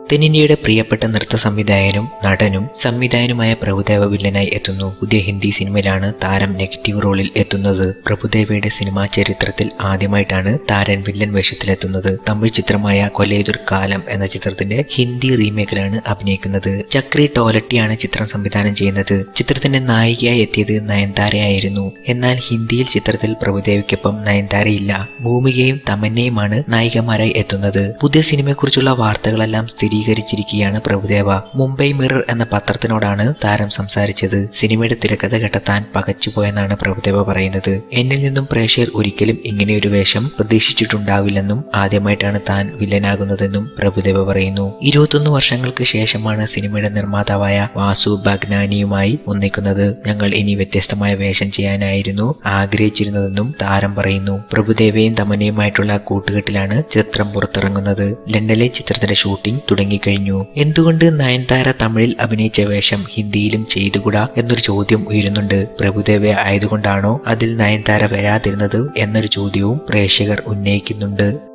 തെന്നിന്ത്യയുടെ പ്രിയപ്പെട്ട നൃത്ത സംവിധായകനും നടനും സംവിധായകനുമായ പ്രഭുദേവ വില്ലനായി എത്തുന്നു. പുതിയ ഹിന്ദി സിനിമയിലാണ് താരം നെഗറ്റീവ് റോളിൽ എത്തുന്നത്. പ്രഭുദേവയുടെ സിനിമാ ചരിത്രത്തിൽ ആദ്യമായിട്ടാണ് താരൻ വില്ലൻ വേഷത്തിലെത്തുന്നത്. തമിഴ് ചിത്രമായ കൊലൈതുർ കാലം എന്ന ചിത്രത്തിന്റെ ഹിന്ദി റീമേക്കിലാണ് അഭിനയിക്കുന്നത്. ചക്രി ടോലട്ടിയാണ് ചിത്രം സംവിധാനം ചെയ്യുന്നത്. ചിത്രത്തിന്റെ നായികയായി എത്തിയത് നയൻതാരയായിരുന്നു. എന്നാൽ ഹിന്ദിയിൽ ചിത്രത്തിൽ പ്രഭുദേവയ്ക്കൊപ്പം നയൻതാരയില്ല. ഭൂമികയും തമന്നയുമാണ് നായികമാരായി എത്തുന്നത്. പുതിയ സിനിമയെക്കുറിച്ചുള്ള വാർത്തകളെല്ലാം സ്ഥിരീകരിച്ചിരിക്കുകയാണ് പ്രഭുദേവ. മുംബൈ മിറർ എന്ന പത്രത്തിനോടാണ് താരം സംസാരിച്ചത്. സിനിമയുടെ തിരക്കഥ കേട്ട താൻ പകച്ചുപോയെന്നാണ് പ്രഭുദേവ പറയുന്നത്. എന്നിൽ നിന്നും പ്രേക്ഷകർ ഒരിക്കലും ഇങ്ങനെയൊരു വേഷം പ്രതീക്ഷിച്ചിട്ടുണ്ടാവില്ലെന്നും ആദ്യമായിട്ടാണ് താൻ വില്ലനാകുന്നതെന്നും പ്രഭുദേവ പറയുന്നു. 21 വർഷങ്ങൾക്ക് ശേഷമാണ് സിനിമയുടെ നിർമ്മാതാവായ വാസു ബഗ്നാനിയുമായി ഒന്നിക്കുന്നത്. ഞങ്ങൾ ഇനി വ്യത്യസ്തമായ വേഷം ചെയ്യാനായിരുന്നു ആഗ്രഹിച്ചിരുന്നതെന്നും താരം പറയുന്നു. പ്രഭുദേവയും തമന്നയുമായിട്ടുള്ള കൂട്ടുകെട്ടിലാണ് ചിത്രം പുറത്തിറങ്ങുന്നത്. ലണ്ടനിലെ ചിത്രത്തിന്റെ ഷൂട്ടിംഗ് തുടങ്ങിക്കഴിഞ്ഞു. എന്തുകൊണ്ട് നയൻതാര തമിഴിൽ അഭിനയിച്ച വേഷം ഹിന്ദിയിലും ചെയ്തുകൂടാ എന്നൊരു ചോദ്യം ഉയരുന്നുണ്ട്. പ്രഭുദേവ ആയതുകൊണ്ടാണോ അതിൽ നയൻതാര വരാതിരുന്നത് എന്നൊരു ചോദ്യവും പ്രേക്ഷകർ ഉന്നയിക്കുന്നുണ്ട്.